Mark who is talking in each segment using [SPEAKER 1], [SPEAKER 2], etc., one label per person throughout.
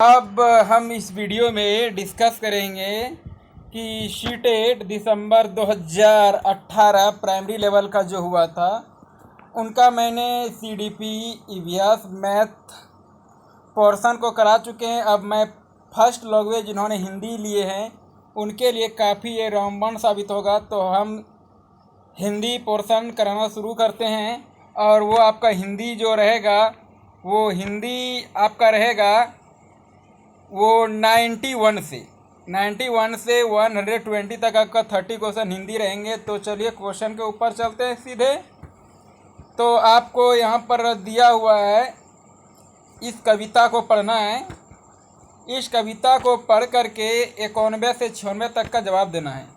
[SPEAKER 1] अब हम इस वीडियो में डिस्कस करेंगे कि शीटेट दिसंबर 2018 प्राइमरी लेवल का जो हुआ था उनका मैंने सीडीपी ईवीएस मैथ पोर्शन को करा चुके हैं। अब मैं फर्स्ट लैंग्वेज जिन्होंने हिंदी लिए हैं उनके लिए काफ़ी ये रामबाण साबित होगा। तो हम हिंदी पोर्शन कराना शुरू करते हैं और वो आपका हिंदी जो रहेगा वो हिंदी आपका रहेगा वो 91 से 120 तक आपका 30 क्वेश्चन हिंदी रहेंगे। तो चलिए क्वेश्चन के ऊपर चलते हैं सीधे। तो आपको यहाँ पर दिया हुआ है, इस कविता को पढ़ना है। इस कविता को पढ़ करके 91 से 96 तक का जवाब देना है।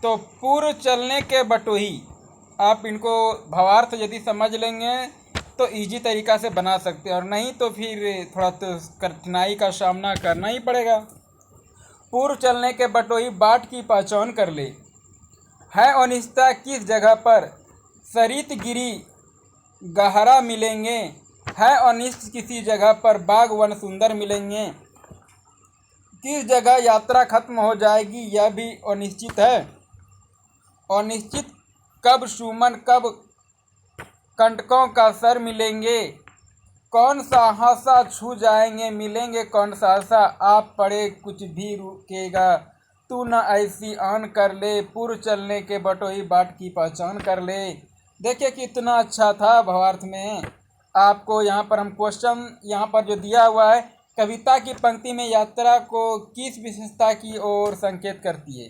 [SPEAKER 1] तो पूर्व चलने के बटोही, आप इनको भावार्थ यदि समझ लेंगे तो इजी तरीक़ा से बना सकते हैं, और नहीं तो फिर थोड़ा तो कठिनाई का सामना करना ही पड़ेगा। पूर्व चलने के बटोही बाट की पहचान कर ले, है अनिश्चितता किस जगह पर सरित गिरी गहरा मिलेंगे, है अनिश्चित किसी जगह पर बाग वन सुंदर मिलेंगे, किस जगह यात्रा खत्म हो जाएगी यह भी अनिश्चित है, अनिश्चित कब सुमन कब कंटकों का सर मिलेंगे, कौन सा हासा छू जाएंगे मिलेंगे कौन सा आशा, आप पढ़े कुछ भी रुकेगा तू न ऐसी आन कर ले, पूर्व चलने के बटोही बाट की पहचान कर ले। देखिए कितना अच्छा था भावार्थ में। आपको यहाँ पर हम क्वेश्चन यहाँ पर जो दिया हुआ है, कविता की पंक्ति में यात्रा को किस विशेषता की ओर संकेत करती है।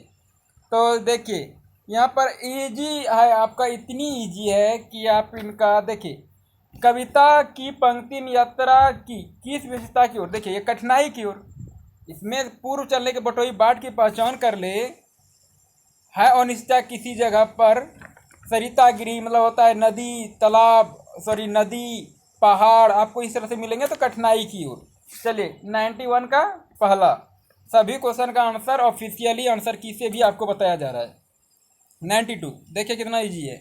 [SPEAKER 1] तो देखिए यहाँ पर इजी है आपका, इतनी इजी है कि आप इनका देखिए, कविता की पंक्ति में यात्रा की किस विशेषता की ओर, देखिए ये कठिनाई की ओर। इसमें पूर्व चलने के बटोही बाट की पहचान कर ले, है अनिश्चितता किसी जगह पर सरिता गिरी, मतलब होता है नदी तालाब, सॉरी नदी पहाड़, आपको इस तरह से मिलेंगे तो कठिनाई की ओर। चलिए 91 का पहला, सभी क्वेश्चन का आंसर ऑफिशियली आंसर की से भी आपको बताया जा रहा है। 92 देखिए कितना इजी है।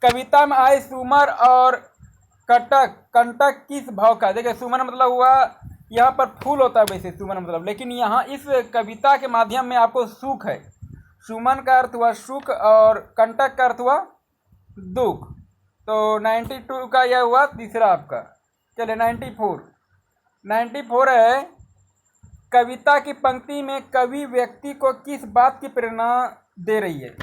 [SPEAKER 1] कविता में आए सुमर और कटक, कंटक किस भाव का, देखिए सुमन मतलब हुआ यहाँ पर फूल होता है वैसे सुमन मतलब, लेकिन यहाँ इस कविता के माध्यम में आपको सुख है। सुमन का अर्थ हुआ सुख और कंटक का अर्थ हुआ दुख। तो 92 का यह हुआ तीसरा आपका। चलिए 94 है, कविता की पंक्ति में कवि व्यक्ति को किस बात की प्रेरणा दे रही है।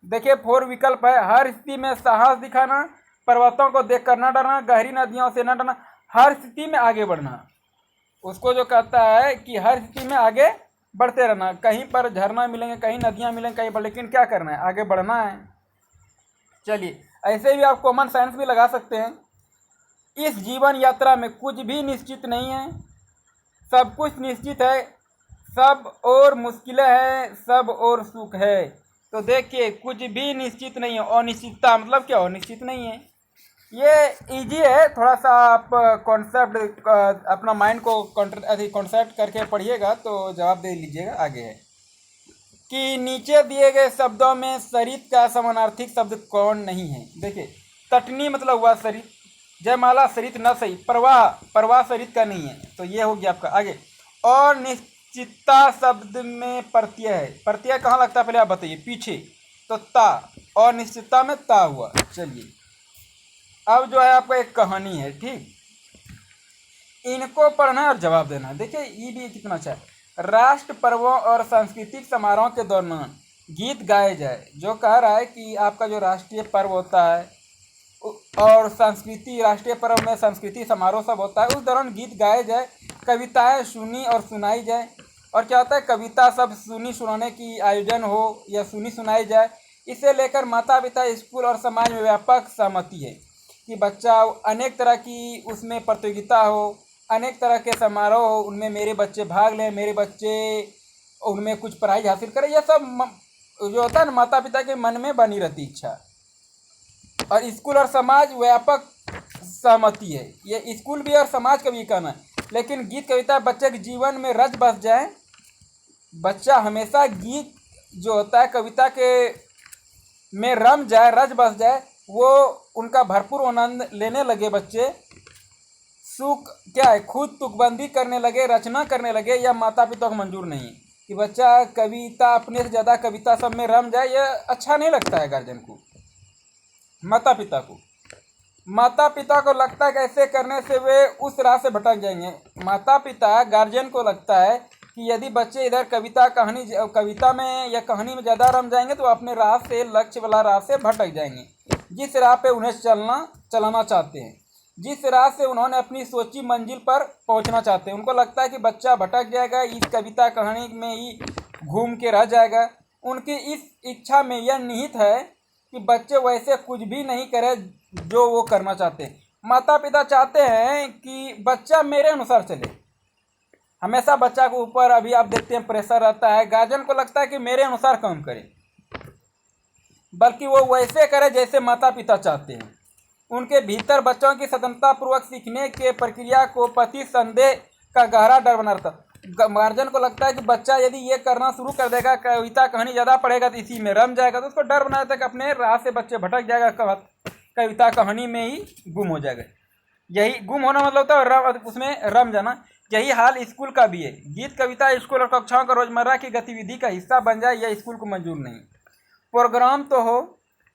[SPEAKER 1] देखिए 4 विकल्प है, हर स्थिति में साहस दिखाना, पर्वतों को देखकर न डरना, गहरी नदियों से न डरना, हर स्थिति में आगे बढ़ना। उसको जो कहता है कि हर स्थिति में आगे बढ़ते रहना, कहीं पर झरना मिलेंगे, कहीं नदियाँ मिलेंगे, कहीं पर, लेकिन क्या करना है, आगे बढ़ना है। चलिए ऐसे भी आप कॉमन सेंस भी लगा सकते हैं। इस जीवन यात्रा में कुछ भी निश्चित नहीं है, सब कुछ निश्चित है, सब और मुश्किलें हैं, सब और सुख है। तो देखिए कुछ भी निश्चित नहीं है, अनिश्चितता मतलब क्या, अनिश्चित नहीं है। ये इजी है, थोड़ा सा आप कॉन्सेप्ट अपना माइंड को कॉन्सेप्ट करके पढ़िएगा तो जवाब दे लीजिएगा। आगे है कि नीचे दिए गए शब्दों में सरित का समानार्थी शब्द कौन नहीं है। देखिए तटनी मतलब हुआ सरित, जयमाला सरित न सही, प्रवाह सरित का नहीं है, तो ये हो गया आपका। आगे और निश्चितता शब्द में प्रत्यय है, प्रत्यय कहाँ लगता है पहले आप बताइए, पीछे, तो ता, और निश्चितता में ता हुआ। चलिए अब जो है आपका एक कहानी है, ठीक, इनको पढ़ना है और जवाब देना है। देखिए ये भी कितना अच्छा है। राष्ट्र पर्वों और सांस्कृतिक समारोह के दौरान गीत गाए जाए, जो कह रहा है कि आपका जो राष्ट्रीय पर्व होता है और संस्कृति, राष्ट्रीय पर्व में संस्कृति समारोह सब होता है, उस दौरान गीत गाए जाए, कविताएं सुनी और सुनाई जाए। और क्या होता है, कविता सब सुनी सुनाने की आयोजन हो या सुनी सुनाई जाए, इसे लेकर माता पिता, स्कूल और समाज में व्यापक सहमति है कि बच्चा अनेक तरह की उसमें प्रतियोगिता हो, अनेक तरह के समारोह हो, उनमें मेरे बच्चे भाग लें, मेरे बच्चे उनमें कुछ प्राइज हासिल करें, यह सब जो होता है ना माता पिता के मन में बनी रहती इच्छा। और स्कूल और समाज व्यापक सहमति है, ये स्कूल भी और समाज का भी कहना है। लेकिन गीत कविता बच्चे के जीवन में रच बस जाए, बच्चा हमेशा गीत जो होता है कविता के में रम जाए, रच बस जाए, वो उनका भरपूर आनंद लेने लगे बच्चे, सुख क्या है, खुद तुकबंदी करने लगे, रचना करने लगे, या माता पिता को मंजूर नहीं है कि बच्चा कविता अपने से ज़्यादा कविता सब में रम जाए। यह अच्छा नहीं लगता है गार्जियन को, माता पिता को। माता पिता को लगता है कि ऐसे करने से वे उस राह से भटक जाएंगे। माता पिता गार्जियन को लगता है कि यदि बच्चे इधर कविता में या कहानी में ज़्यादा रम जाएंगे तो अपने राह से, लक्ष्य वाला राह से भटक जाएंगे, जिस राह पे उन्हें चलाना चाहते हैं, जिस राह से उन्होंने अपनी सोची मंजिल पर पहुंचना चाहते हैं। उनको लगता है कि बच्चा भटक जाएगा, इस कविता कहानी में ही घूम के रह जाएगा। उनकी इस इच्छा में यह निहित है कि बच्चे वैसे कुछ भी नहीं करे जो वो करना चाहते हैं। माता पिता चाहते हैं कि बच्चा मेरे अनुसार चले। हमेशा बच्चा के ऊपर, अभी आप देखते हैं, प्रेशर रहता है। गार्जियन को लगता है कि मेरे अनुसार काम करे, बल्कि वो वैसे करे जैसे माता पिता चाहते हैं। उनके भीतर बच्चों की स्वतंत्रता पूर्वक सीखने के प्रक्रिया को पति संदेह का गहरा डर बना रहता। गार्जियन को लगता है कि बच्चा यदि ये करना शुरू कर देगा, कविता कहानी ज़्यादा पढ़ेगा तो इसी में रम जाएगा, तो उसको डर बना रहता है कि अपने राह से बच्चे भटक जाएगा, कविता कहानी में ही गुम हो जाएगा। यही गुम होना मतलब होता है उसमें रम जाना। यही हाल स्कूल का भी है। गीत कविता स्कूल और कक्षाओं का रोजमर्रा की गतिविधि का हिस्सा बन जाए, यह स्कूल को मंजूर नहीं। प्रोग्राम तो हो,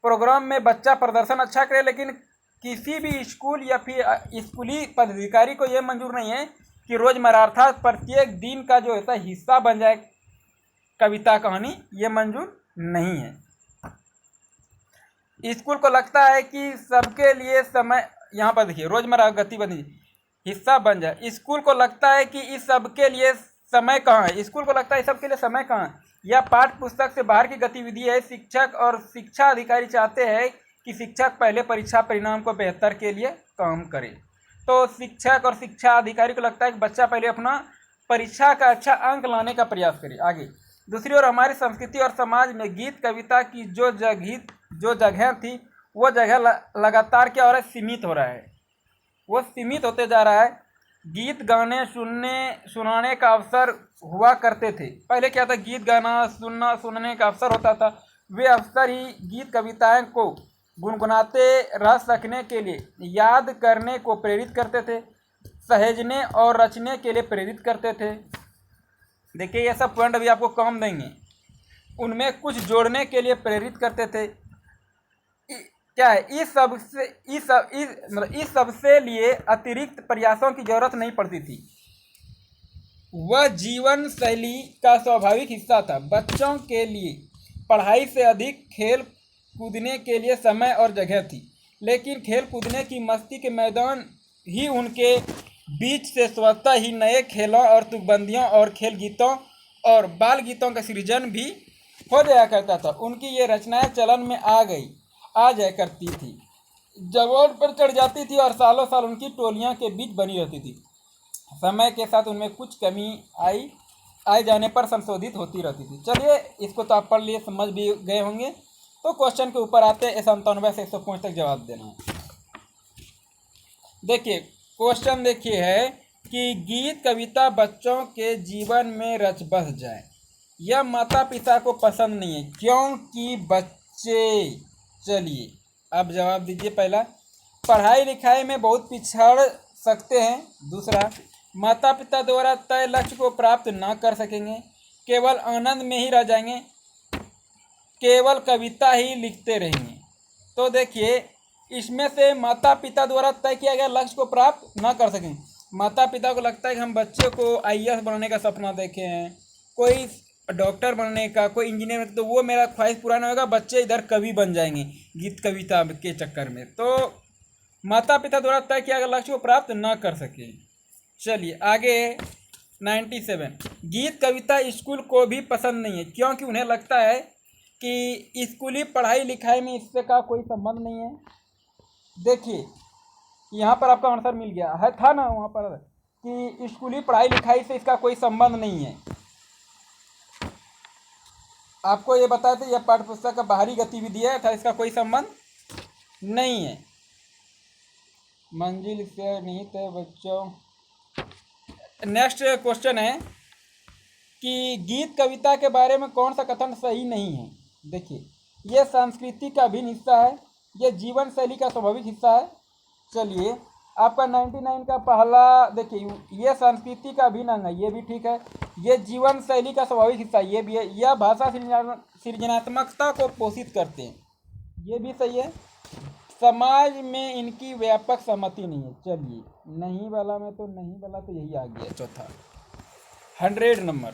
[SPEAKER 1] प्रोग्राम में बच्चा प्रदर्शन अच्छा करे, लेकिन किसी भी स्कूल या फिर स्कूली पदाधिकारी को यह मंजूर नहीं है कि रोजमर्रा अर्थात प्रत्येक दिन का जो होता है हिस्सा बन जाए कविता कहानी, ये मंजूर नहीं है। स्कूल को लगता है कि सबके लिए समय, यहाँ पर देखिए, रोजमर्रा गतिविधि हिस्सा बन जाए। स्कूल को लगता है कि इस सब के लिए समय कहाँ है, स्कूल को लगता है इस सब के लिए समय कहाँ है, यह पाठ्य पुस्तक से बाहर की गतिविधि है। शिक्षक और शिक्षा अधिकारी चाहते हैं कि शिक्षक पहले परीक्षा परिणाम को बेहतर के लिए काम करे। तो शिक्षक और शिक्षा अधिकारी को लगता है कि बच्चा पहले अपना परीक्षा का अच्छा अंक लाने का प्रयास करे। आगे दूसरी ओर हमारी संस्कृति और समाज में गीत कविता की जो जगह थी, वो जगह लगातार क्या हो रहा है, सीमित हो रहा है, वो सीमित होते जा रहा है। गीत गाने सुनाने का अवसर हुआ करते थे। पहले क्या था, गीत गाना सुनने का अवसर होता था। वे अवसर ही गीत कविताएं को गुनगुनाते रह सकने के लिए, याद करने को प्रेरित करते थे, सहेजने और रचने के लिए प्रेरित करते थे। देखिए ये सब पॉइंट अभी आपको कम देंगे, उनमें कुछ जोड़ने के लिए प्रेरित करते थे। क्या है, इस सब से लिए अतिरिक्त प्रयासों की जरूरत नहीं पड़ती थी। वह जीवन शैली का स्वाभाविक हिस्सा था। बच्चों के लिए पढ़ाई से अधिक खेल कूदने के लिए समय और जगह थी, लेकिन खेल कूदने की मस्ती के मैदान ही उनके बीच से स्वतः ही नए खेलों और तुकबंदियों और खेल गीतों और बाल गीतों का सृजन भी हो जाया करता था। उनकी ये रचनाएं चलन में आ जाया करती थी, जवान पर चढ़ जाती थी और सालों साल उनकी टोलियां के बीच बनी रहती थी। समय के साथ उनमें कुछ कमी आए जाने पर संशोधित होती रहती थी। चलिए इसको तो आप पढ़ लिए, समझ भी गए होंगे। तो क्वेश्चन के ऊपर आते हैं, 97 से 105 तक जवाब देना है। देखिए क्वेश्चन देखिए है कि गीत कविता बच्चों के जीवन में रच बस जाए, यह माता पिता को पसंद नहीं है क्योंकि बच्चे, चलिए अब जवाब दीजिए। पहला, पढ़ाई लिखाई में बहुत पिछड़ सकते हैं। दूसरा, माता पिता द्वारा तय लक्ष्य को प्राप्त ना कर सकेंगे, केवल आनंद में ही रह जाएंगे, केवल कविता ही लिखते रहेंगे। तो देखिए इसमें से माता पिता द्वारा तय किया गया लक्ष्य को प्राप्त ना कर सकेंगे। माता पिता को लगता है कि हम बच्चे को IAS बनने का सपना देखे हैं, कोई डॉक्टर बनने का, कोई इंजीनियर, तो वो मेरा ख्वाहिश पूरा नहीं होगा, बच्चे इधर कवि बन जाएंगे गीत कविता के चक्कर में। तो माता पिता द्वारा तय किया गया लक्ष्य को प्राप्त ना कर सके। चलिए आगे 97, गीत कविता स्कूल को भी पसंद नहीं है क्योंकि उन्हें लगता है कि स्कूली पढ़ाई लिखाई में इससे का कोई संबंध नहीं है। देखिए यहाँ पर आपका आंसर मिल गया है, था ना वहाँ पर कि स्कूली पढ़ाई लिखाई से इसका कोई संबंध नहीं है। आपको ये बताया था, यह पाठ्य पुस्तक का बाहरी गतिविधि है, था इसका कोई संबंध नहीं है। मंजिल से निहित है बच्चों। नेक्स्ट क्वेश्चन है कि गीत कविता के बारे में कौन सा कथन सही नहीं है। देखिए यह संस्कृति का अभिन्न हिस्सा है, यह जीवन शैली का स्वाभाविक हिस्सा है। चलिए आपका 99 का पहला देखिए, ये संस्कृति का अभिन्न अंग है, ये भी ठीक है। ये जीवन शैली का स्वाभाविक हिस्सा, ये भी है। यह भाषा सृजनात्मकता को पोषित करते हैं, ये भी सही है। समाज में इनकी व्यापक सहमति नहीं है। चलिए, नहीं वाला में तो नहीं वाला तो यही आ गया चौथा। 100 नंबर।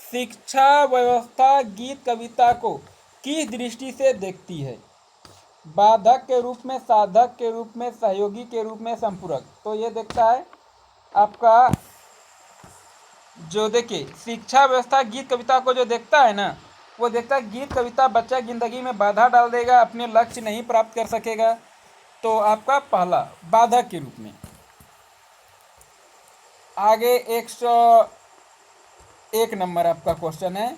[SPEAKER 1] शिक्षा व्यवस्था गीत कविता को किस दृष्टि से देखती है? बाधक के रूप में, साधक के रूप में, सहयोगी के रूप में, संपूरक। तो ये देखता है आपका, जो देखिए शिक्षा व्यवस्था गीत कविता को जो देखता है ना, वो देखता है गीत कविता बच्चा जिंदगी में बाधा डाल देगा, अपने लक्ष्य नहीं प्राप्त कर सकेगा। तो आपका पहला बाधक के रूप में। आगे 101 नंबर आपका क्वेश्चन है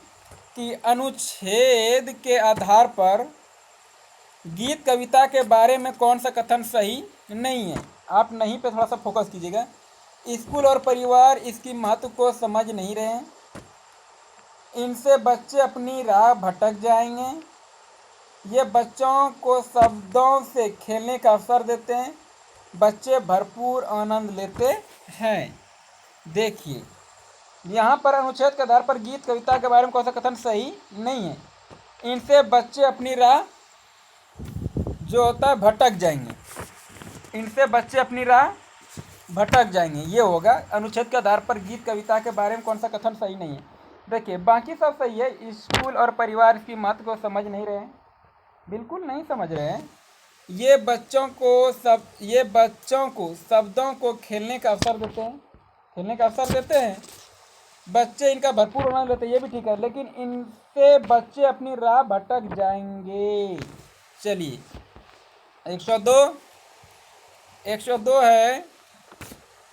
[SPEAKER 1] कि अनुच्छेद के आधार पर गीत कविता के बारे में कौन सा कथन सही नहीं है? आप नहीं पे थोड़ा सा फोकस कीजिएगा। स्कूल और परिवार इसकी महत्व को समझ नहीं रहे हैं, इनसे बच्चे अपनी राह भटक जाएंगे, ये बच्चों को शब्दों से खेलने का अवसर देते हैं, बच्चे भरपूर आनंद लेते हैं। देखिए यहाँ पर अनुच्छेद के आधार पर गीत कविता के बारे में कौन सा कथन सही नहीं है? इनसे बच्चे अपनी राह जो होता है भटक जाएंगे, इनसे बच्चे अपनी राह भटक जाएंगे, ये होगा। अनुच्छेद के आधार पर गीत कविता के बारे में कौन सा कथन सही नहीं है? देखिए बाकी सब सही है। स्कूल और परिवार की महत्व को समझ नहीं रहे हैं, बिल्कुल नहीं समझ रहे हैं। ये बच्चों को शब्दों को खेलने का अवसर देते हैं, खेलने का अवसर देते हैं, बच्चे इनका भरपूर आनंद लेते हैं, ये भी ठीक है, लेकिन इनसे बच्चे अपनी राह भटक जाएंगे। चलिए 102 है,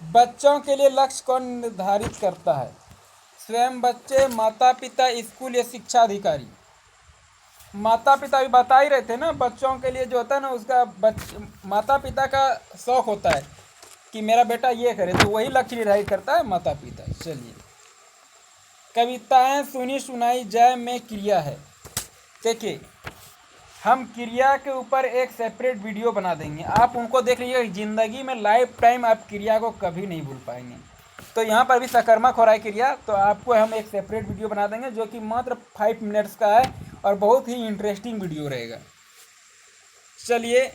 [SPEAKER 1] बच्चों के लिए लक्ष्य कौन निर्धारित करता है? स्वयं बच्चे, माता पिता, स्कूल या शिक्षा अधिकारी? माता पिता भी बता ही रहे थे ना, बच्चों के लिए जो होता है ना, उसका माता पिता का शौक होता है कि मेरा बेटा ये करे, तो वही लक्ष्य निर्धारित करता है माता पिता। चलिए, कविताएं सुनी सुनाई जाए में क्रिया है। देखिए हम क्रिया के ऊपर एक सेपरेट वीडियो बना देंगे, आप उनको देख लीजिएगा, ज़िंदगी में लाइफ टाइम आप क्रिया को कभी नहीं भूल पाएंगे। तो यहाँ पर भी सकर्मक हो रहा है क्रिया, तो आपको हम एक सेपरेट वीडियो बना देंगे जो कि मात्र 5 मिनट्स का है और बहुत ही इंटरेस्टिंग वीडियो रहेगा। चलिए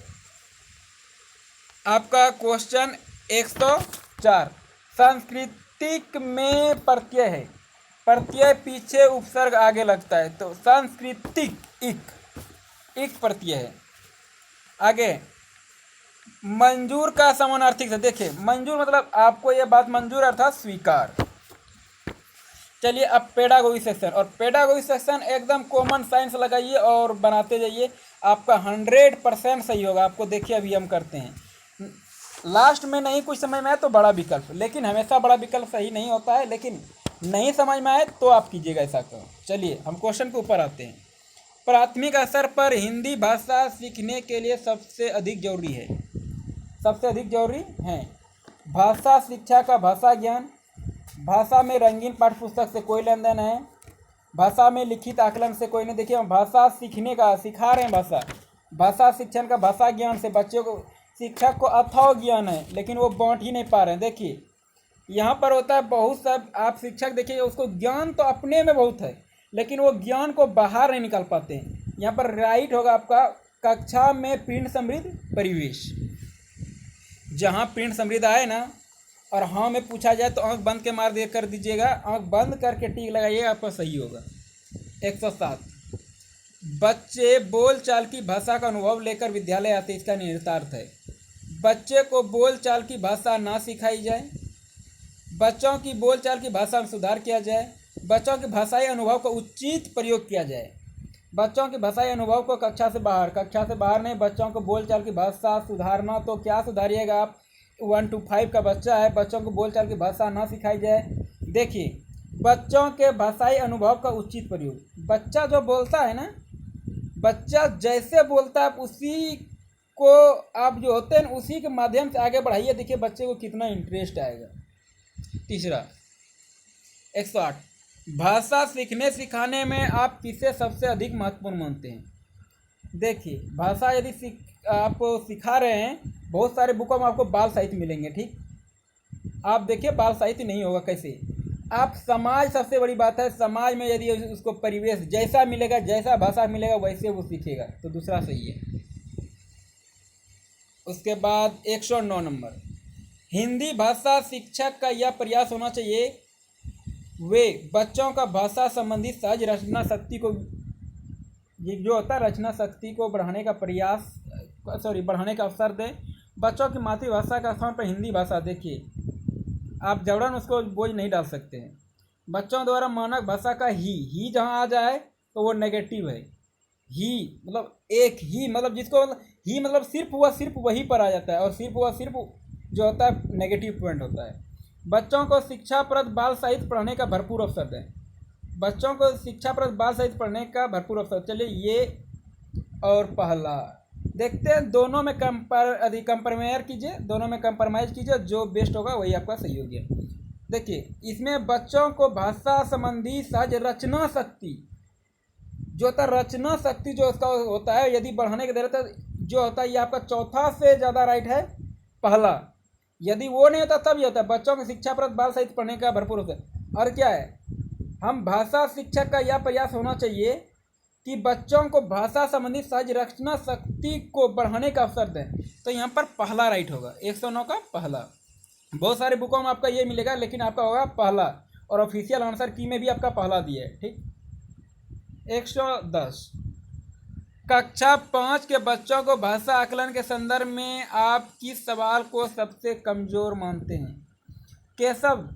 [SPEAKER 1] आपका क्वेश्चन 104, सांस्कृतिक में प्रत्यय है, प्रत्यय पीछे उपसर्ग आगे लगता है, तो सांस्कृतिक इक प्रत्यय है। आगे मंजूर का समानार्थी से, देखिए मंजूर मतलब आपको ये बात मंजूर अर्थात स्वीकार। चलिए अब पेडागोगी सेक्शन, और पेडागोगी सेक्शन एकदम कॉमन साइंस लगाइए और बनाते जाइए, आपका 100% सही होगा। आपको देखिए अभी हम करते हैं, लास्ट में नहीं कुछ समझ में आए तो बड़ा विकल्प, लेकिन हमेशा बड़ा विकल्प सही नहीं होता है, लेकिन नहीं समझ में आए तो आप कीजिएगा ऐसा करो। चलिए हम क्वेश्चन के ऊपर आते हैं। प्राथमिक स्तर पर हिंदी भाषा सीखने के लिए सबसे अधिक जरूरी है भाषा शिक्षा का भाषा ज्ञान, भाषा में रंगीन पाठ्य पुस्तक से कोई लेन देन है, भाषा में लिखित आकलन से कोई नहीं। देखिए हम भाषा सीखने का सिखा रहे हैं, भाषा शिक्षण का भाषा ज्ञान से बच्चों को, शिक्षक को अथाह ज्ञान है लेकिन वो बांट ही नहीं पा रहे हैं। देखिए यहाँ पर होता है बहुत सब, आप शिक्षक देखिए उसको ज्ञान तो अपने में बहुत है लेकिन वो ज्ञान को बाहर नहीं निकाल पाते हैं। यहाँ पर राइट होगा आपका, कक्षा में प्रिंट समृद्ध परिवेश। जहाँ प्रिंट समृद्ध आए ना और हाँ में पूछा जाए तो आंख बंद के मार दे कर दीजिएगा, आंख बंद करके टिक लगाइएगा, आपका सही होगा। 107, बच्चे बोलचाल की भाषा का अनुभव लेकर विद्यालय आते, इसका निहितार्थ है बच्चे को बोलचाल की भाषा ना सिखाई जाए, बच्चों की बोलचाल की भाषा में सुधार किया जाए, बच्चों के भाषाई अनुभव का उचित प्रयोग किया जाए। बच्चों के भाषाई अनुभव को कक्षा से बाहर नहीं, बच्चों को बोलचाल की भाषा सुधारना, तो क्या सुधारिएगा आप? 1 to 5 का बच्चा है, बच्चों को बोलचाल की भाषा ना सिखाई जाए। देखिए बच्चों के भाषाई अनुभव का उचित प्रयोग, बच्चा जो बोलता है ना, बच्चा जैसे बोलता है आप उसी को, आप जो होते हैं उसी के माध्यम से आगे बढ़ाइए, देखिए बच्चे को कितना इंटरेस्ट आएगा। तीसरा 108, भाषा सीखने सिखाने में आप किसे सबसे अधिक महत्वपूर्ण मानते हैं? देखिए भाषा यदि आप सिखा रहे हैं, बहुत सारे बुकों में आपको बाल साहित्य मिलेंगे, ठीक। आप देखिए बाल साहित्य नहीं होगा कैसे, आप समाज, सबसे बड़ी बात है समाज में यदि उसको परिवेश जैसा मिलेगा, जैसा भाषा मिलेगा वैसे वो सीखेगा, तो दूसरा सही है। उसके बाद 109 नंबर, हिंदी भाषा शिक्षक का यह प्रयास होना चाहिए वे बच्चों का भाषा संबंधी सहज रचना शक्ति को, ये जो होता है रचना शक्ति को बढ़ाने का प्रयास, बढ़ाने का अवसर दें। बच्चों की मातृभाषा का स्थान पर हिंदी भाषा, देखिए आप जबरन उसको बोझ नहीं डाल सकते हैं। बच्चों द्वारा मानक भाषा का ही जहाँ आ जाए तो वो नेगेटिव है। ही मतलब एक ही, मतलब जिसको ही मतलब सिर्फ वही पर आ जाता है, और सिर्फ जो होता है नेगेटिव पॉइंट होता है। बच्चों को शिक्षाप्रद बाल साहित्य पढ़ने का भरपूर अवसर दें। बच्चों को शिक्षाप्रद बाल साहित्य पढ़ने का भरपूर अवसर, चलिए ये और पहला देखते हैं, दोनों में कंप्रोमाइज कीजिए, दोनों में कंप्रोमाइज कीजिए, जो बेस्ट होगा वही आपका सही होगा। देखिए इसमें बच्चों को भाषा संबंधी सहज रचना शक्ति, जो होता है रचना शक्ति जो उसका होता है, यदि बढ़ाने के दे रहे जो होता है, ये आपका चौथा से ज़्यादा राइट है पहला। यदि वो नहीं होता तब ये होता है बच्चों को शिक्षाप्रद बाल साहित्य पढ़ने का भरपूर होता है। और क्या है, हम भाषा शिक्षक का यह प्रयास होना चाहिए कि बच्चों को भाषा संबंधी सहज रचना शक्ति को बढ़ाने का अवसर दें, तो यहाँ पर पहला राइट होगा, 109 का पहला। बहुत सारे बुकों में आपका ये मिलेगा, लेकिन आपका होगा पहला, और ऑफिशियल आंसर की में भी आपका पहला दिया है, ठीक। 110, कक्षा 5 के बच्चों को भाषा आकलन के संदर्भ में आप किस सवाल को सबसे कमज़ोर मानते हैं? केशव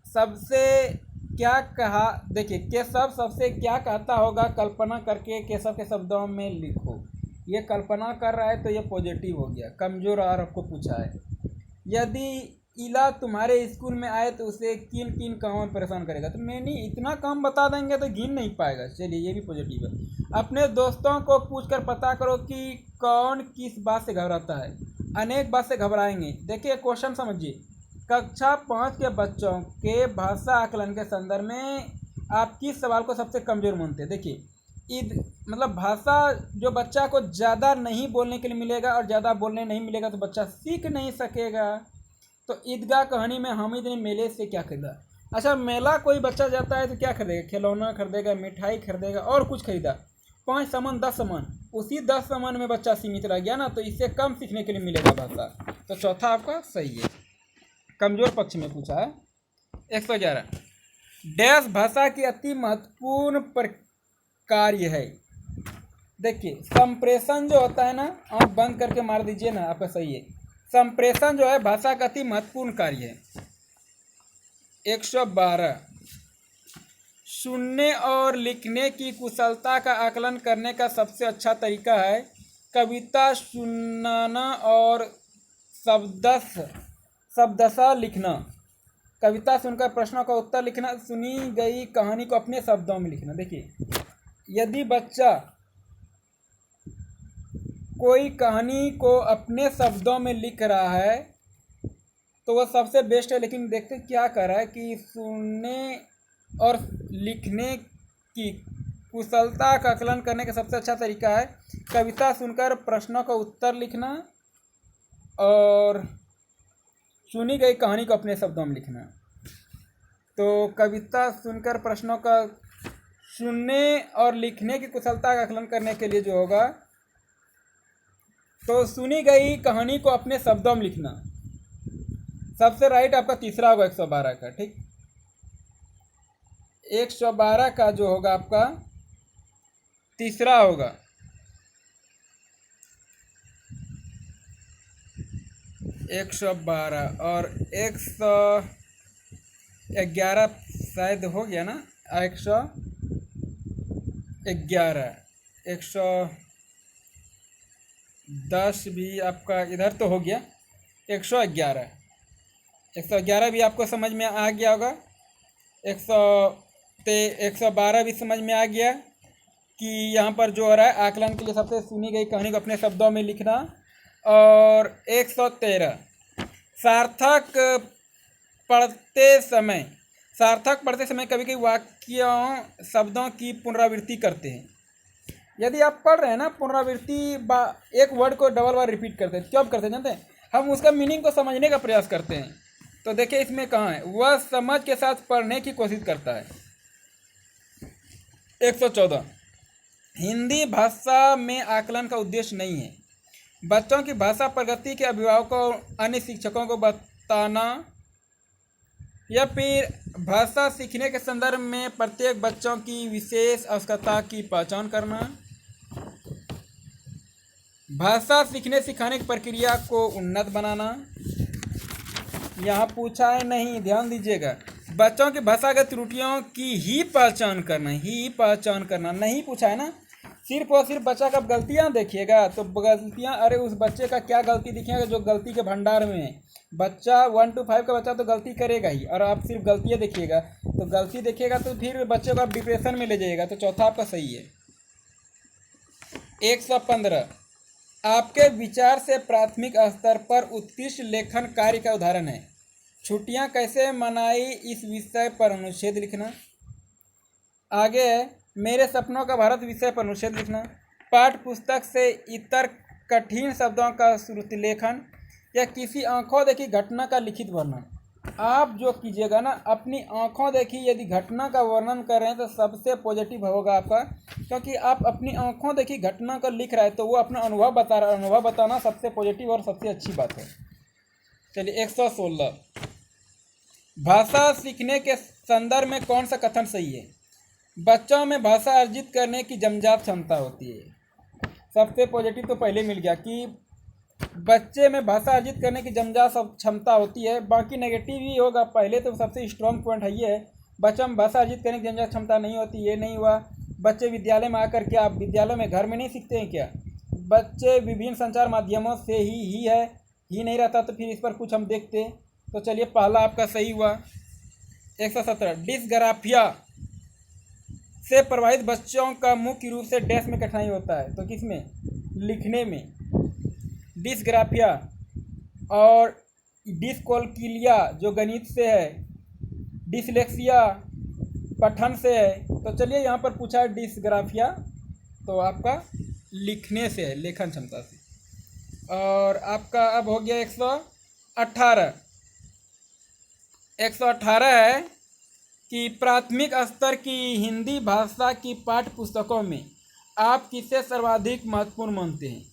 [SPEAKER 1] सबसे क्या कहा, देखिए केशव सबसे क्या कहता होगा, कल्पना करके केशव के शब्दों में लिखो। ये कल्पना कर रहा है तो ये पॉजिटिव हो गया, कमज़ोर और आपको पूछा है। यदि इला तुम्हारे स्कूल में आए तो उसे किन किन कामों में परेशान करेगा, तो मैं नहीं, इतना काम बता देंगे तो गिन नहीं पाएगा, चलिए ये भी पॉजिटिव है। अपने दोस्तों को पूछकर पता करो कि कौन किस बात से घबराता है, अनेक बात से घबराएंगे। देखिए क्वेश्चन समझिए, कक्षा 5 के बच्चों के भाषा आकलन के संदर्भ में आप किस सवाल को सबसे कमज़ोर मानते हैं? देखिए मतलब भाषा जो बच्चा को ज़्यादा नहीं बोलने के लिए मिलेगा और ज़्यादा बोलने नहीं मिलेगा तो बच्चा सीख नहीं सकेगा। तो ईदगाह कहानी में हामिद ने मेले से क्या खरीदा? अच्छा, मेला कोई बच्चा जाता है तो क्या खरीदेगा? खिलौना खरीदेगा, मिठाई खरीदेगा और कुछ खरीदा। 5 सामान 10 सामान, उसी 10 सामान में बच्चा सीमित रह गया ना, तो इससे कम सीखने के लिए मिलेगा भाषा। तो चौथा आपका सही है, कमज़ोर पक्ष में पूछा है। 111, डैश भाषा की अति महत्वपूर्ण कार्य है। देखिए संप्रेषण जो होता है ना, आँख बंद करके मार दीजिए ना, आपका सही है। संप्रेषण जो है भाषा का अति महत्वपूर्ण कार्य है। 112, सुनने और लिखने की कुशलता का आकलन करने का सबसे अच्छा तरीका है कविता सुनाना और शब्दशः लिखना। कविता सुनकर प्रश्नों का उत्तर लिखना, सुनी गई कहानी को अपने शब्दों में लिखना। देखिए यदि बच्चा कोई कहानी को अपने शब्दों में लिख रहा है तो वह सबसे बेस्ट है, लेकिन देखते क्या कर रहा है कि सुनने और लिखने की कुशलता का आकलन करने का सबसे अच्छा तरीका है कविता सुनकर प्रश्नों का उत्तर लिखना और सुनी गई कहानी को अपने शब्दों में लिखना। तो कविता सुनकर प्रश्नों का सुनने और लिखने की कुशलता का आकलन करने के लिए जो होगा, तो सुनी गई कहानी को अपने शब्दों में लिखना सबसे राइट आपका तीसरा होगा 112 का, ठीक। 112 का जो होगा आपका तीसरा होगा। 112 और 111 शायद हो गया ना, 111, 110 भी आपका इधर तो हो गया। 111 भी आपको समझ में आ गया होगा। 112 भी समझ में आ गया कि यहाँ पर जो हो रहा है आकलन के लिए सबसे सुनी गई कहानी को अपने शब्दों में लिखना। और 113, सार्थक पढ़ते समय कभी कभी वाक्यों शब्दों की पुनरावृत्ति करते हैं। यदि आप पढ़ रहे हैं ना पुनरावृत्ति एक वर्ड को डबल बार रिपीट करते हैं, क्यों करते हैं जानते हैं? हम उसका मीनिंग को समझने का प्रयास करते हैं। तो देखिए इसमें कहाँ है, वह समझ के साथ पढ़ने की कोशिश करता है। 114, हिंदी भाषा में आकलन का उद्देश्य नहीं है बच्चों की भाषा प्रगति के अभिभावकों और अन्य शिक्षकों को बताना या फिर भाषा सीखने के संदर्भ में प्रत्येक बच्चों की विशेष आवश्यकता की पहचान करना, भाषा सीखने सिखाने की प्रक्रिया को उन्नत बनाना। यहाँ पूछा है नहीं, ध्यान दीजिएगा, बच्चों की भाषागत त्रुटियों की ही पहचान करना नहीं पूछा है ना। सिर्फ और सिर्फ बच्चा का गलतियाँ देखिएगा तो गलतियाँ, अरे उस बच्चे का क्या गलती दिखेगा जो गलती के भंडार में है। बच्चा 1 to 5 का बच्चा तो गलती करेगा ही, और आप सिर्फ गलतियाँ देखिएगा तो गलती देखिएगा तो फिर बच्चे को आप डिप्रेशन में ले जाइएगा। तो चौथा आपका सही है। 115, आपके विचार से प्राथमिक स्तर पर उत्कृष्ट लेखन कार्य का उदाहरण है। छुट्टियां कैसे मनाई इस विषय पर अनुच्छेद लिखना। आगे है मेरे सपनों का भारत विषय पर अनुच्छेद लिखना। पाठ्य पुस्तक से इतर कठिन शब्दों का श्रुति लेखन या किसी आंखों देखी घटना का लिखित वर्णन। आप जो कीजिएगा ना, अपनी आंखों देखी यदि घटना का वर्णन कर रहे हैं तो सबसे पॉजिटिव होगा आपका, क्योंकि आप अपनी आंखों देखी घटना को लिख रहा है तो वो अपना अनुभव बता रहा है। अनुभव बताना सबसे पॉजिटिव और सबसे अच्छी बात है। चलिए 116, भाषा सीखने के संदर्भ में कौन सा कथन सही है? बच्चों में भाषा अर्जित करने की जमजात क्षमता होती है। सबसे पॉजिटिव तो पहले मिल गया कि बच्चे में भाषा अर्जित करने की जमजात क्षमता होती है। बाकी नेगेटिव ही होगा, पहले तो सबसे स्ट्रॉन्ग पॉइंट है ये है, बच्चों में भाषा अर्जित करने की जमजात क्षमता नहीं होती। ये नहीं हुआ बच्चे विद्यालय में आकर के, आप विद्यालय में घर में नहीं सीखते हैं क्या? बच्चे विभिन्न संचार माध्यमों से ही है, ही नहीं रहता तो फिर इस पर कुछ हम देखते। तो चलिए पहला आपका सही हुआ। 117, डिस्ग्राफिया से प्रभावित बच्चों का मुख्य रूप से डैश में कठिनाई होता है। तो किसमें? लिखने में। डिस्ग्राफिया और डिस्कैलकुलिया जो गणित से है, डिसलेक्सिया पठन से है। तो चलिए यहाँ पर पूछा है डिस्ग्राफिया, तो आपका लिखने से है, लेखन क्षमता से। और आपका अब हो गया 118। 118 है कि प्राथमिक स्तर की हिंदी भाषा की पाठ्य पुस्तकों में आप किसे सर्वाधिक महत्वपूर्ण मानते हैं?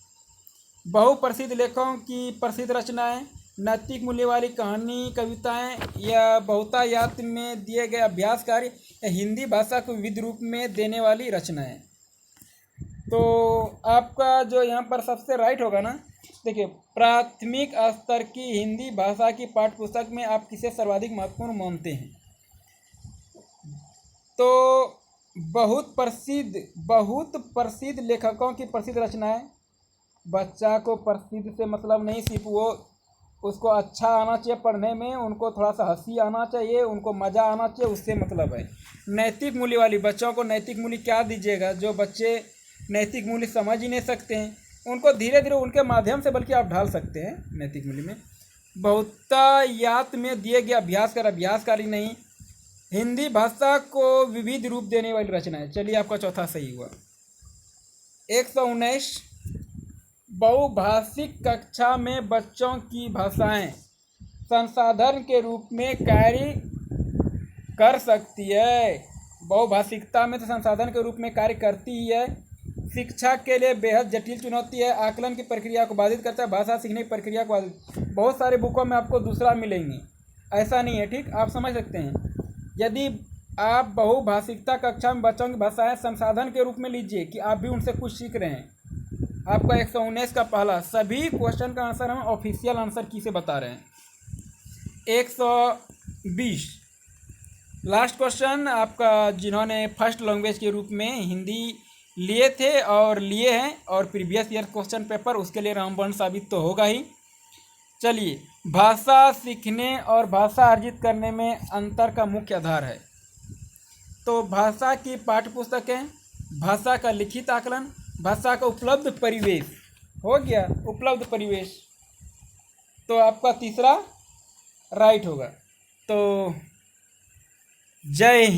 [SPEAKER 1] बहुप्रसिद्ध लेखकों की प्रसिद्ध रचनाएं, नैतिक मूल्य वाली कहानी कविताएं या बहुतायत में दिए गए अभ्यास कार्य या हिंदी भाषा को विविध रूप में देने वाली रचनाएं। तो आपका जो यहाँ पर सबसे राइट होगा ना, देखिए प्राथमिक स्तर की हिंदी भाषा की पाठ्य पुस्तक में आप किसे सर्वाधिक महत्वपूर्ण मानते हैं? तो बहुत प्रसिद्ध लेखकों की प्रसिद्ध रचनाएं। बच्चा को प्रसिद्ध से मतलब नहीं, सिर्फ वो उसको अच्छा आना चाहिए पढ़ने में, उनको थोड़ा सा हंसी आना चाहिए, उनको मज़ा आना चाहिए, उससे मतलब है। नैतिक मूल्य वाली, बच्चों को नैतिक मूल्य क्या दीजिएगा? जो बच्चे नैतिक मूल्य समझ ही नहीं सकते हैं उनको धीरे धीरे उनके माध्यम से बल्कि आप ढाल सकते हैं नैतिक मूल्य में। बहुतायत में दिए गए अभ्यासकारी नहीं, हिंदी भाषा को विविध रूप देने वाली रचना है। चलिए आपका चौथा सही हुआ। 119, बहुभाषिक कक्षा में बच्चों की भाषाएं संसाधन के रूप में कार्य कर सकती है। बहुभाषिकता में तो संसाधन के रूप में कार्य करती ही है। शिक्षा के लिए बेहद जटिल चुनौती है, आकलन की प्रक्रिया को बाधित करता है, भाषा सीखने की प्रक्रिया को बाधित। बहुत सारे बुकों में आपको दूसरा मिलेंगे, ऐसा नहीं है, ठीक? आप समझ सकते हैं। यदि आप बहुभाषिकता कक्षा में बच्चों की भाषाएं संसाधन के रूप में लीजिए कि आप भी उनसे कुछ सीख रहे हैं। आपका 119 का पहला, सभी क्वेश्चन का आंसर हम ऑफिशियल आंसर की से बता रहे हैं। 120 लास्ट क्वेश्चन आपका, जिन्होंने फर्स्ट लैंग्वेज के रूप में हिंदी लिए थे और लिए हैं और प्रीवियस ईयर क्वेश्चन पेपर, उसके लिए रामबाण साबित तो होगा ही। चलिए, भाषा सीखने और भाषा अर्जित करने में अंतर का मुख्य आधार है। तो भाषा की पाठ्यपुस्तकें, भाषा का लिखित आकलन, भाषा का उपलब्ध परिवेश, हो गया उपलब्ध परिवेश, तो आपका तीसरा राइट होगा। तो जय हिंद।